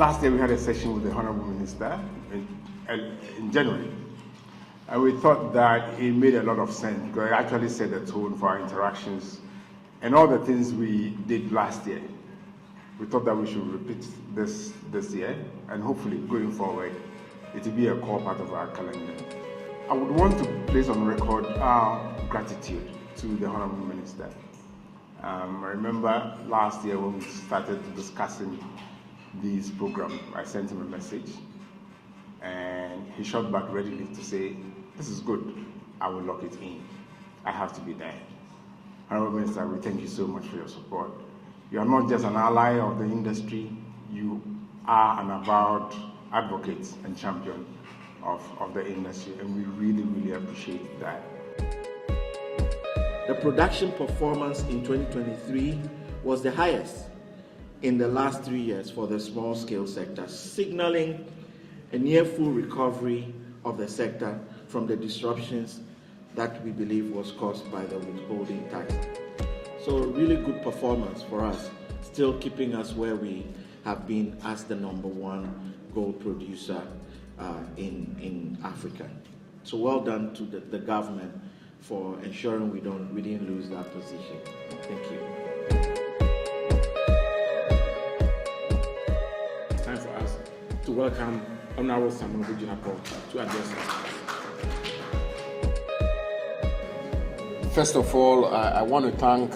last year we had a session with the Honorable Minister in January. And we thought that it made a lot of sense because it actually set the tone for our interactions and all the things we did last year. We thought that we should repeat this year, and hopefully going forward, it will be a core part of our calendar. I would want to place on record our gratitude to the Honorable Minister. I remember last year when we started discussing this program, I sent him a message, and he shot back readily to say, "This is good, I will lock it in. I have to be there." Honorable Minister, we thank you so much for your support. You are not just an ally of the industry, you are an avowed advocate and champion of the industry, and we really, really appreciate that. The production performance in 2023 was the highest in the last 3 years for the small-scale sector, signaling a near full recovery of the sector from the disruptions that we believe was caused by the withholding tax. So really good performance for us, still keeping us where we have been as the #1 gold producer in Africa. So well done to the government for ensuring we didn't lose that position. Thank you. Time for us to welcome Honorable Jinapor to address us. First of all, I want to thank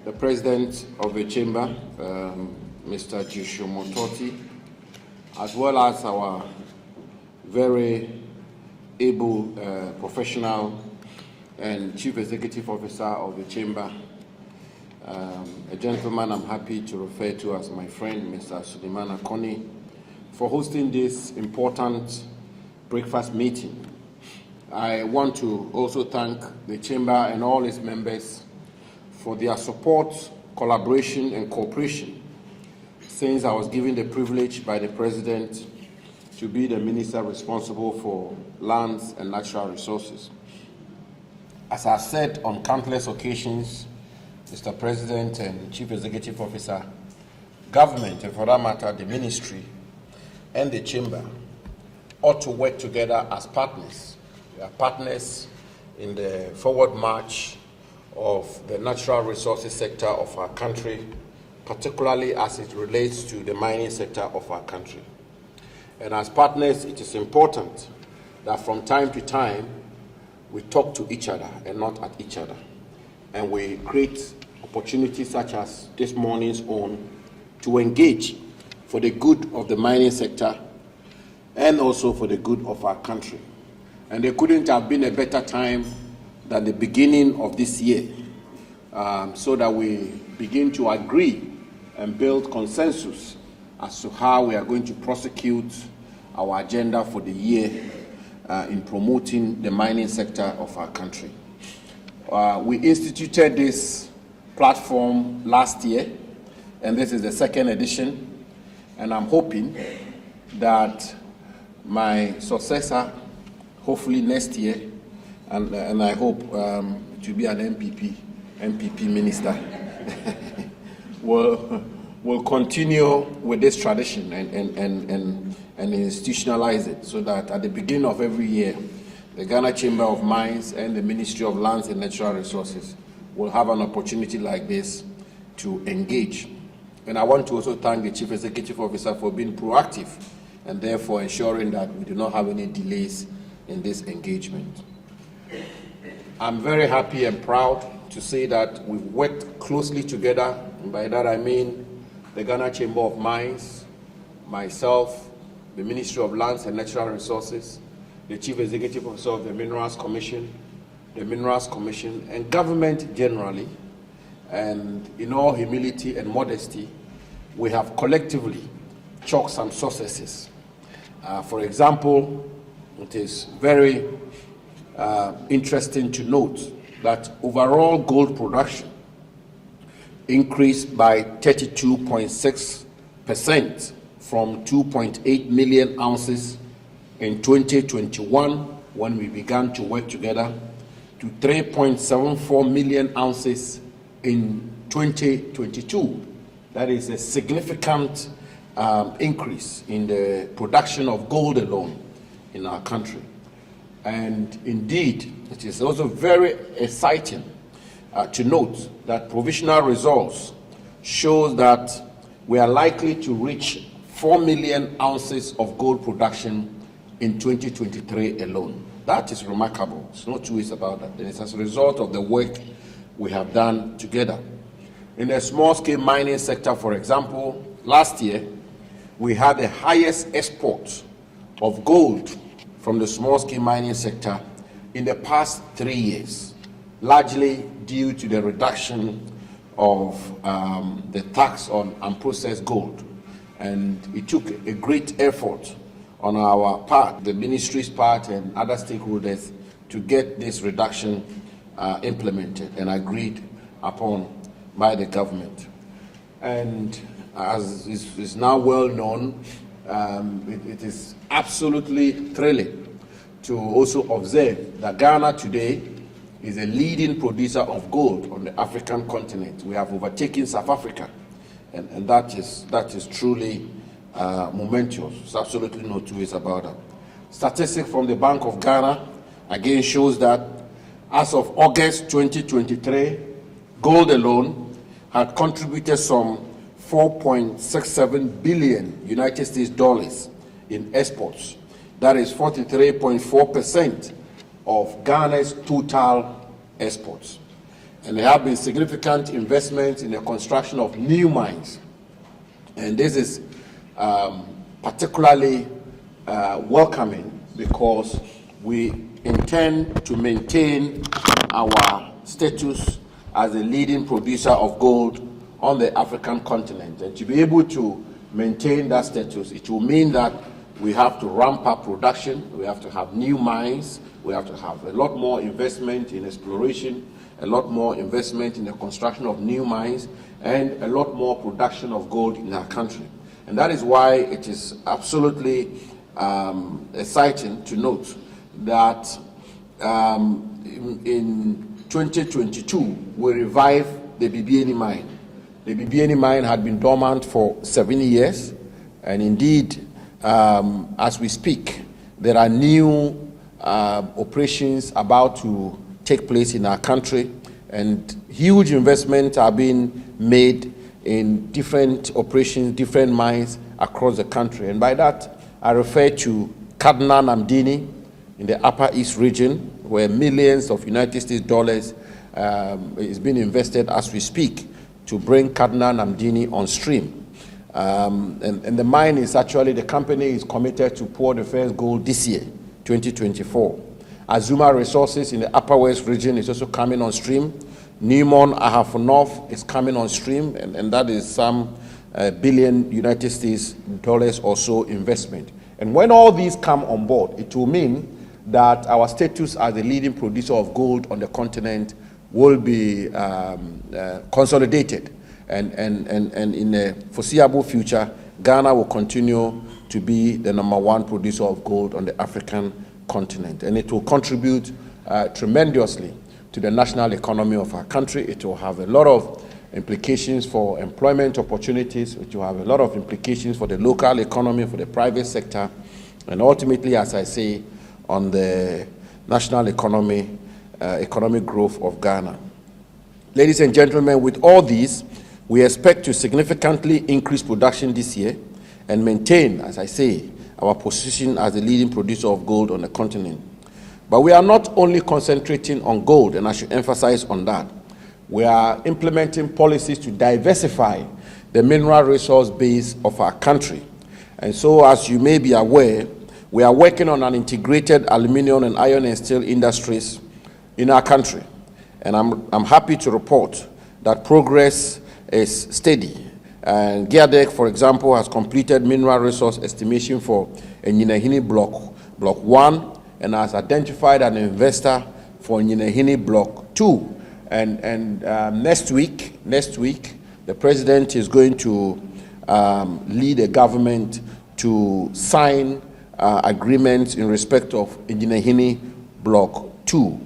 the President of the Chamber, Mr. Jinapor, as well as our very able professional and Chief Executive Officer of the Chamber, a gentleman I'm happy to refer to as my friend, Mr. Suleiman Akoni, for hosting this important breakfast meeting. I want to also thank the Chamber and all its members for their support, collaboration, and cooperation since I was given the privilege by the President to be the Minister responsible for lands and natural resources. As I've said on countless occasions, Mr. President and Chief Executive Officer, government, and for that matter, the Ministry and the Chamber ought to work together as partners. We are partners in the forward march of the natural resources sector of our country, particularly as it relates to the mining sector of our country. And as partners, it is important that from time to time, we talk to each other and not at each other. And we create opportunities such as this morning's own to engage for the good of the mining sector and also for the good of our country. And there couldn't have been a better time than the beginning of this year so that we begin to agree and build consensus as to how we are going to prosecute our agenda for the year in promoting the mining sector of our country. We instituted this platform last year, and this is the second edition, and I'm hoping that my successor, hopefully next year, and I hope to be an MPP minister, will continue with this tradition and institutionalize it so that at the beginning of every year, the Ghana Chamber of Mines and the Ministry of Lands and Natural Resources will have an opportunity like this to engage. And I want to also thank the Chief Executive Officer for being proactive and therefore ensuring that we do not have any delays in this engagement. I'm very happy and proud to say that we've worked closely together, and by that I mean the Ghana Chamber of Mines, myself, the Ministry of Lands and Natural Resources, the Chief Executive Officer of the Minerals Commission, and government generally. And in all humility and modesty, we have collectively chalked some successes. For example, it is very interesting to note that overall gold production increased by 32.6% from 2.8 million ounces in 2021 when we began to work together to 3.74 million ounces in 2022. That is a significant increase in the production of gold alone in our country. And indeed, it is also very exciting to note that provisional results shows that we are likely to reach 4 million ounces of gold production in 2023 alone. That is remarkable. There's no two ways about that. And it's as a result of the work we have done together. In the small-scale mining sector, for example, last year, we had the highest export of gold from the small-scale mining sector in the past 3 years, largely due to the reduction of the tax on unprocessed gold. And it took a great effort on our part, the ministry's part, and other stakeholders to get this reduction implemented and agreed upon by the government. And as is now well known, it is absolutely thrilling to also observe that Ghana today is a leading producer of gold on the African continent. We have overtaken South Africa, and that is truly momentous. There's absolutely no two ways about that. Statistics from the Bank of Ghana again shows that as of August 2023, gold alone had contributed some 4.67 billion United States dollars in exports. That is 43.4% of Ghana's total exports. And there have been significant investments in the construction of new mines. And this is particularly welcoming because we intend to maintain our status as a leading producer of gold on the African continent. And to be able to maintain that status, it will mean that we have to ramp up production, we have to have new mines, we have to have a lot more investment in exploration, a lot more investment in the construction of new mines, and a lot more production of gold in our country. And that is why it is absolutely exciting to note that in 2022, we revived the Bibiani mine. The Bibiani mine had been dormant for 7 years, and indeed, as we speak, there are new operations about to take place in our country, and huge investments are being made in different operations, different mines across the country. And by that, I refer to Kaduna Namdini in the Upper East region, where millions of United States dollars is being invested as we speak to bring Kaduna Namdini on stream. And the mine is actually, the company is committed to pour the first gold this year, 2024. Azuma Resources in the Upper West region is also coming on stream. Newmont Ahafo North is coming on stream, and that is some billion United States dollars or so investment. And when all these come on board, it will mean that our status as a leading producer of gold on the continent will be consolidated. And in the foreseeable future, Ghana will continue to be the #1 producer of gold on the African continent. And it will contribute tremendously to the national economy of our country. It will have a lot of implications for employment opportunities. It will have a lot of implications for the local economy, for the private sector, and ultimately, as I say, on the national economy, economic growth of Ghana. Ladies and gentlemen, with all these, we expect to significantly increase production this year and maintain, as I say, our position as the leading producer of gold on the continent. But we are not only concentrating on gold, and I should emphasize on that. We are implementing policies to diversify the mineral resource base of our country. And so, as you may be aware, we are working on an integrated aluminum and iron and steel industries in our country. And I'm happy to report that progress is steady. And GEADEC, for example, has completed mineral resource estimation for Nyinahini Block 1, and has identified an investor for Nyinahini Block 2. And next week, the president is going to lead a government to sign agreements in respect of Nyinahini Block 2.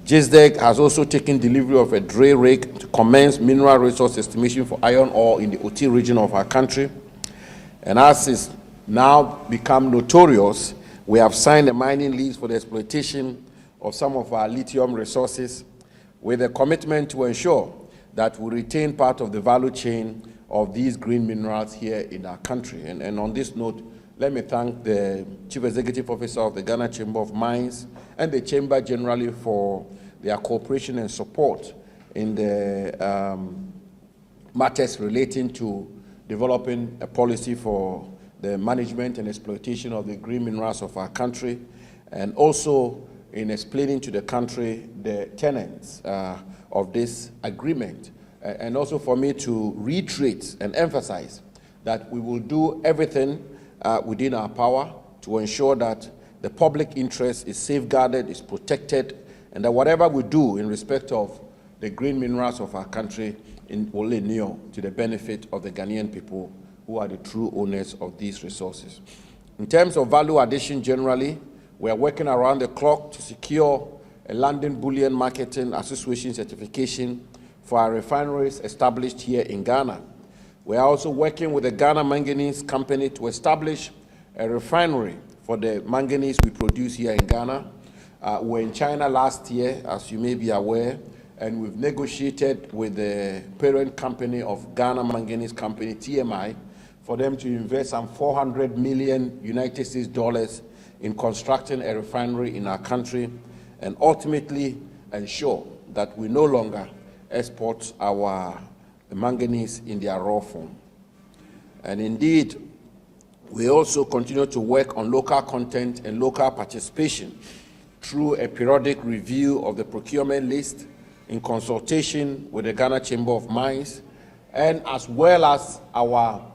GEADEC has also taken delivery of a drill rig to commence mineral resource estimation for iron ore in the Oti region of our country. And as it's now become notorious, we have signed a mining lease for the exploitation of some of our lithium resources with a commitment to ensure that we retain part of the value chain of these green minerals here in our country. And on this note, let me thank the Chief Executive Officer of the Ghana Chamber of Mines and the Chamber generally for their cooperation and support in the matters relating to developing a policy for the management and exploitation of the green minerals of our country, and also in explaining to the country the tenets of this agreement, and also for me to reiterate and emphasize that we will do everything within our power to ensure that the public interest is safeguarded, is protected, and that whatever we do in respect of the green minerals of our country will inure to the benefit of the Ghanaian people who are the true owners of these resources. In terms of value addition generally, we are working around the clock to secure a London Bullion Marketing Association certification for our refineries established here in Ghana. We are also working with the Ghana Manganese Company to establish a refinery for the manganese we produce here in Ghana. We were in China last year, as you may be aware, and we've negotiated with the parent company of Ghana Manganese Company, TMI, for them to invest some $400 million United States dollars in constructing a refinery in our country and ultimately ensure that we no longer export our manganese in their raw form. And indeed, we also continue to work on local content and local participation through a periodic review of the procurement list in consultation with the Ghana Chamber of Mines, and as well as our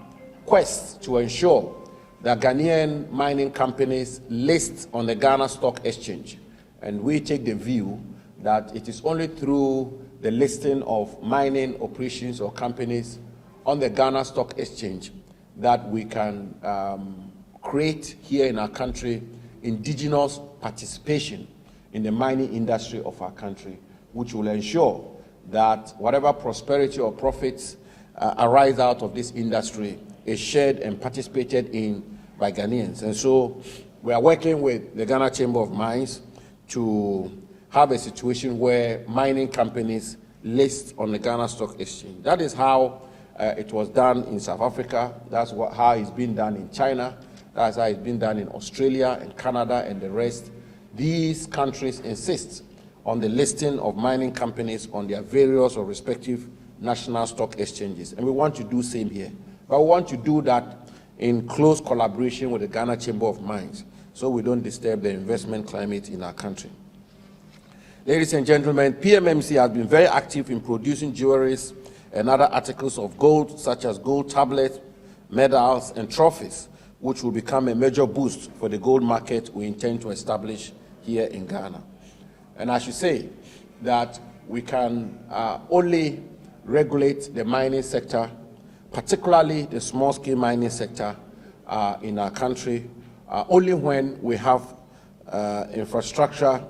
quest to ensure that Ghanaian mining companies list on the Ghana Stock Exchange. And we take the view that it is only through the listing of mining operations or companies on the Ghana Stock Exchange that we can create here in our country indigenous participation in the mining industry of our country, which will ensure that whatever prosperity or profits arise out of this industry is shared and participated in by Ghanaians. And so we are working with the Ghana Chamber of Mines to have a situation where mining companies list on the Ghana Stock Exchange. That is how it was done in South Africa. That's how it's been done in China. That's how it's been done in Australia and Canada and the rest. These countries insist on the listing of mining companies on their various or respective national stock exchanges. And we want to do the same here. But we want to do that in close collaboration with the Ghana Chamber of Mines so we don't disturb the investment climate in our country. Ladies and gentlemen, PMMC has been very active in producing jewelries and other articles of gold, such as gold tablets, medals, and trophies, which will become a major boost for the gold market we intend to establish here in Ghana. And I should say that we can only regulate the mining sector, particularly the small-scale mining sector in our country, only when we have infrastructure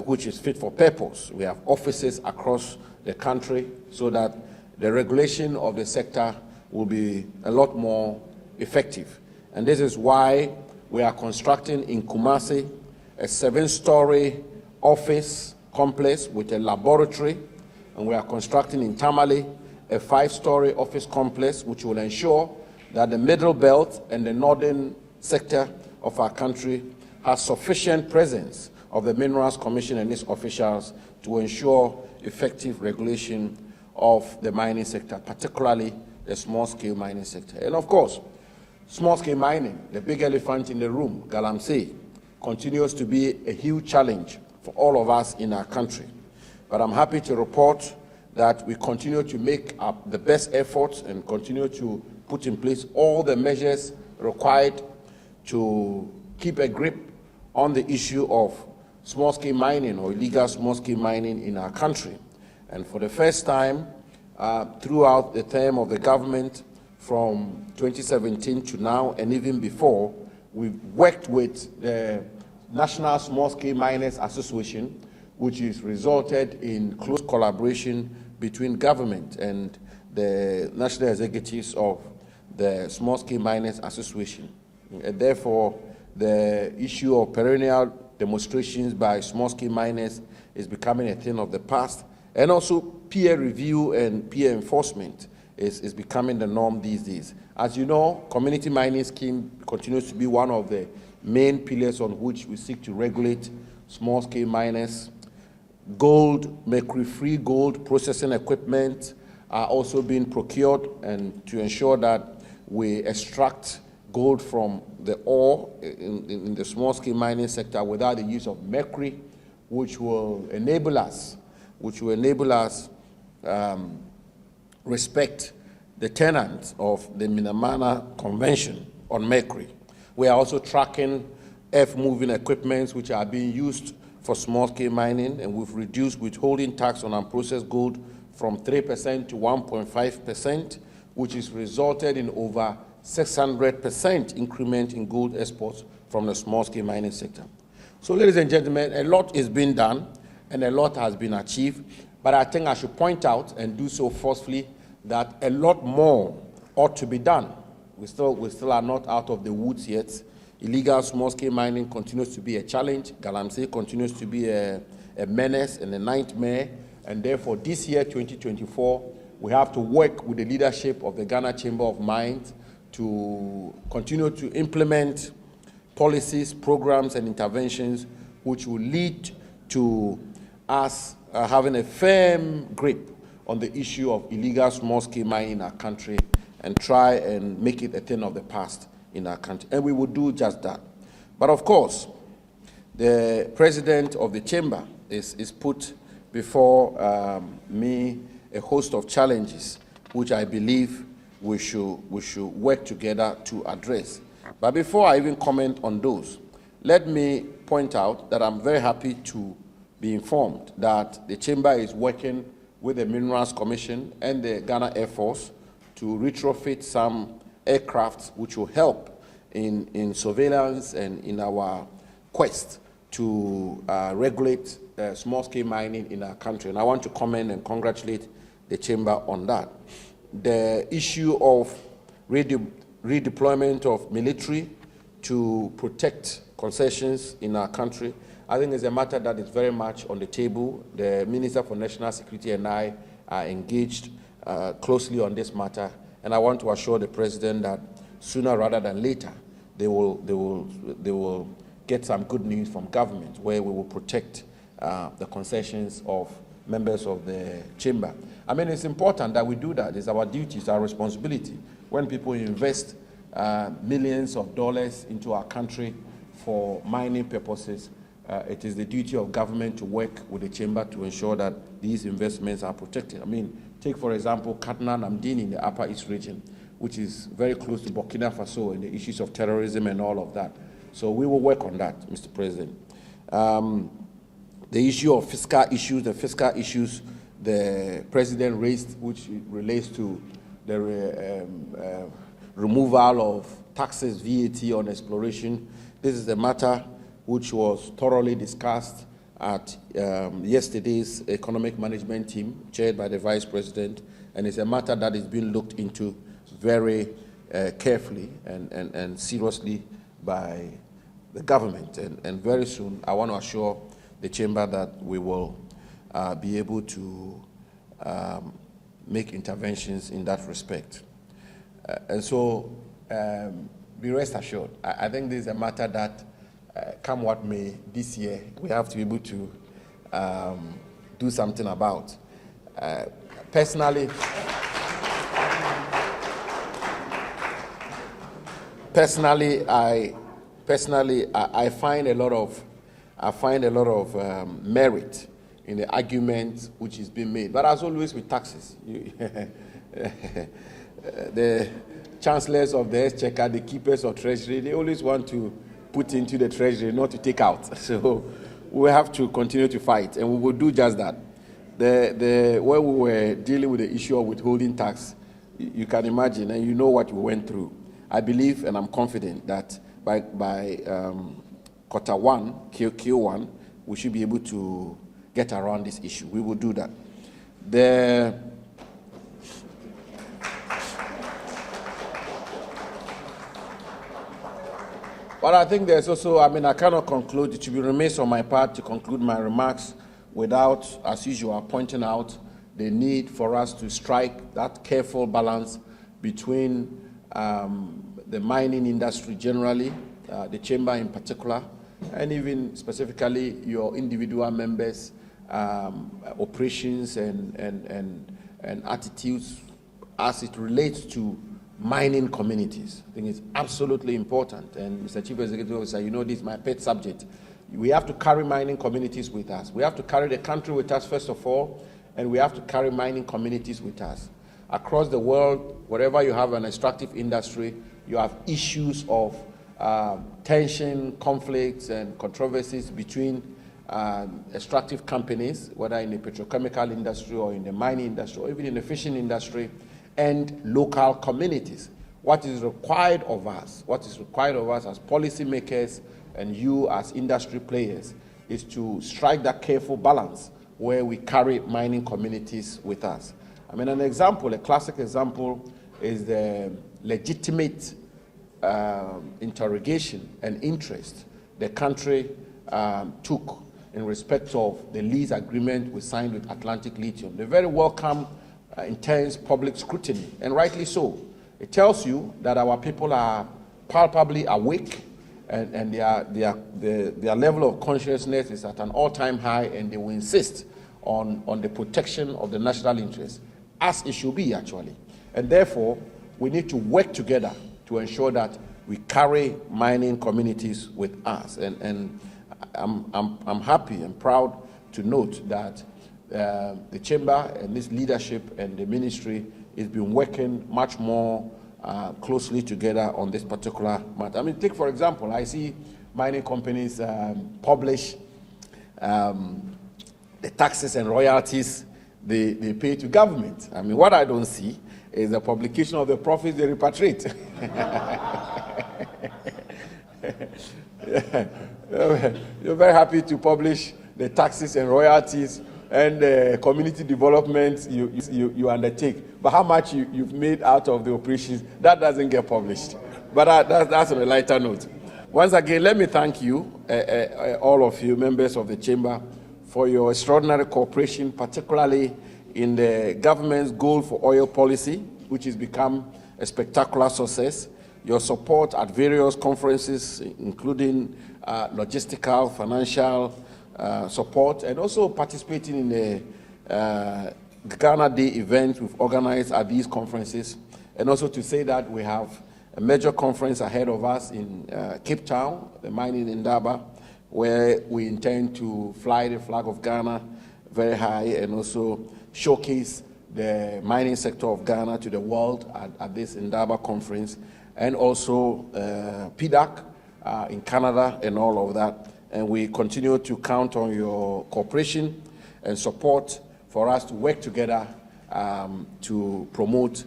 which is fit for purpose. We have offices across the country so that the regulation of the sector will be a lot more effective. And this is why we are constructing in Kumasi a 7-story office complex with a laboratory, and we are constructing in Tamale a 5-story office complex which will ensure that the middle belt and the northern sector of our country has sufficient presence of the Minerals Commission and its officials to ensure effective regulation of the mining sector, particularly the small-scale mining sector. And of course, small-scale mining, the big elephant in the room, Galamsey, continues to be a huge challenge for all of us in our country. But I'm happy to report that we continue to make up the best efforts and continue to put in place all the measures required to keep a grip on the issue of small-scale mining or illegal small-scale mining in our country. And for the first time throughout the term of the government from 2017 to now and even before, we've worked with the National Small-Scale Miners Association, which has resulted in close collaboration between government and the national executives of the Small Scale Miners Association. And therefore, the issue of perennial demonstrations by small-scale miners is becoming a thing of the past. And also peer review and peer enforcement is becoming the norm these days. As you know, community mining scheme continues to be one of the main pillars on which we seek to regulate small-scale miners. Gold, mercury-free gold processing equipment are also being procured, and to ensure that we extract gold from the ore in the small-scale mining sector without the use of mercury, which will enable us respect the tenets of the Minamana Convention on mercury. We are also tracking earth-moving equipments which are being used for small-scale mining, and we've reduced withholding tax on unprocessed gold from 3% to 1.5%, which has resulted in over 600% increment in gold exports from the small-scale mining sector. So, ladies and gentlemen, a lot is being done and a lot has been achieved, but I think I should point out, and do so forcefully, that a lot more ought to be done. We still are not out of the woods yet. Illegal small-scale mining continues to be a challenge. Galamsey continues to be a menace and a nightmare, and therefore this year, 2024, we have to work with the leadership of the Ghana Chamber of Mines to continue to implement policies, programs, and interventions which will lead to us having a firm grip on the issue of illegal small-scale mining in our country and try and make it a thing of the past in our country. And we will do just that. But of course, the president of the chamber is put before me a host of challenges which I believe we should work together to address. But before I even comment on those, let me point out that I'm very happy to be informed that the chamber is working with the Minerals Commission and the Ghana Air Force to retrofit some aircraft which will help in surveillance and in our quest to regulate small-scale mining in our country. And I want to commend and congratulate the chamber on that. The issue of redeployment of military to protect concessions in our country, I think is a matter that is very much on the table. The Minister for National Security and I are engaged closely on this matter, and I want to assure the President that sooner rather than later, they will get some good news from government where we will protect the concessions of members of the chamber. I mean, it's important that we do that. It's our duty, it's our responsibility. When people invest millions of dollars into our country for mining purposes, it is the duty of government to work with the chamber to ensure that these investments are protected. I mean, take for example, Katna Namdini in the Upper East region, which is very close to Burkina Faso and the issues of terrorism and all of that. So we will work on that, Mr. President. The issue of fiscal issues, the President raised, which relates to the removal of taxes, VAT on exploration. This is a matter which was thoroughly discussed at yesterday's economic management team, chaired by the Vice President, and it's a matter that is being looked into very carefully and seriously by the government. And very soon, I want to assure the chamber that we will be able to make interventions in that respect. And so, be rest assured, I think this is a matter that, come what may, this year, we have to be able to do something about. Personally, I find a lot of merit in the argument which is being made. But as always with taxes, the chancellors of the exchequer, the keepers of treasury, they always want to put into the treasury, not to take out. So we have to continue to fight, and we will do just that. When we were dealing with the issue of withholding tax, you can imagine, and you know what we went through. I believe, and I'm confident that by quarter one, Q1, we should be able to get around this issue. We will do that. But I think there's also, I cannot conclude, it should be remiss on my part to conclude my remarks without, as usual, pointing out the need for us to strike that careful balance between the mining industry generally, the chamber in particular, and even specifically your individual members' operations and attitudes as it relates to mining communities. I think it's absolutely important. And Mr. Chief Executive Officer, you know this is my pet subject. We have to carry mining communities with us. We have to carry the country with us, first of all, and we have to carry mining communities with us. Across the world, wherever you have an extractive industry, you have issues of tension, conflicts, and controversies between extractive companies, whether in the petrochemical industry or in the mining industry or even in the fishing industry, and local communities. What is required of us as policymakers and you as industry players is to strike that careful balance where we carry mining communities with us. An example, a classic example is the legitimate interrogation and interest the country took in respect of the lease agreement we signed with Atlantic Lithium. They're very welcome intense public scrutiny, and rightly so. It tells you that our people are palpably awake and their level of consciousness is at an all-time high, and they will insist on the protection of the national interest, as it should be actually. And therefore, we need to work together to ensure that we carry mining communities with us. And I'm happy and proud to note that the chamber and this leadership and the ministry has been working much more closely together on this particular matter. Take for example, I see mining companies publish the taxes and royalties they pay to government. What I don't see is the publication of the profits they repatriate. You're very happy to publish the taxes and royalties and community development you undertake. But how much you've made out of the operations, that doesn't get published. But that's on a lighter note. Once again, let me thank you, all of you, members of the chamber, for your extraordinary cooperation, particularly in the government's goal for oil policy, which has become a spectacular success. Your support at various conferences, including logistical, financial support, and also participating in the Ghana Day event we've organized at these conferences. And also to say that we have a major conference ahead of us in Cape Town, the mining in Indaba, where we intend to fly the flag of Ghana very high and also showcase the mining sector of Ghana to the world at this Indaba conference, and also PDAC in Canada and all of that. And we continue to count on your cooperation and support for us to work together to promote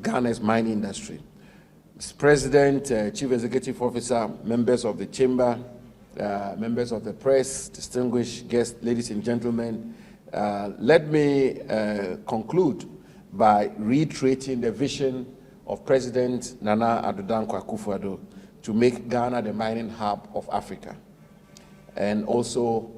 Ghana's mining industry. Mr. President, Chief Executive Officer, members of the Chamber, members of the press, distinguished guests, ladies and gentlemen, let me conclude by reiterating the vision of President Nana Addo Dankwa Akufo-Addo to make Ghana the mining hub of Africa, and also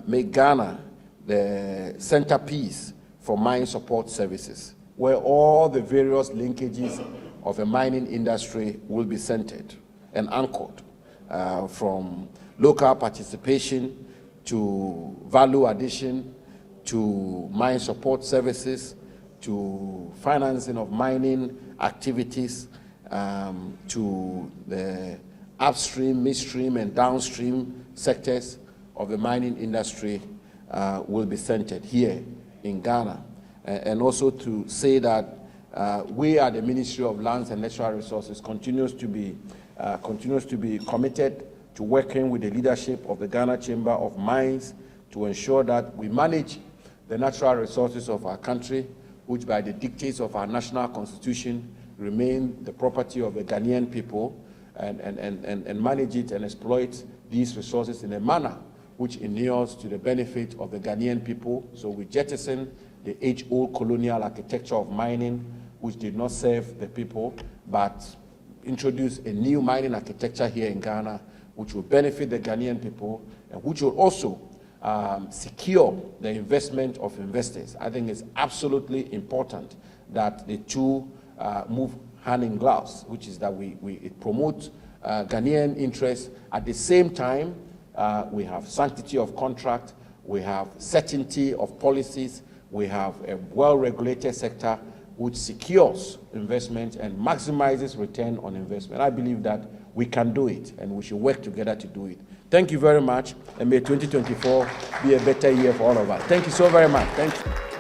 make Ghana the centerpiece for mine support services, where all the various linkages of the mining industry will be centered and anchored, from local participation to value addition to mine support services to financing of mining activities, to the upstream, midstream, and downstream sectors of the mining industry will be centered here in Ghana. And also to say that we at the Ministry of Lands and Natural Resources continues to be committed to working with the leadership of the Ghana Chamber of Mines to ensure that we manage the natural resources of our country, which by the dictates of our national constitution remain the property of the Ghanaian people, and manage it and exploit these resources in a manner which inures to the benefit of the Ghanaian people. So we jettison the age-old colonial architecture of mining, which did not serve the people, but introduce a new mining architecture here in Ghana, which will benefit the Ghanaian people and which will also secure the investment of investors. I think it's absolutely important that the two move hand in gloves, which is that we promote Ghanaian interests. At the same time, we have sanctity of contract, we have certainty of policies, we have a well-regulated sector which secures investment and maximizes return on investment. I believe that we can do it, and we should work together to do it. Thank you very much, and may 2024 be a better year for all of us. Thank you so very much. Thank you.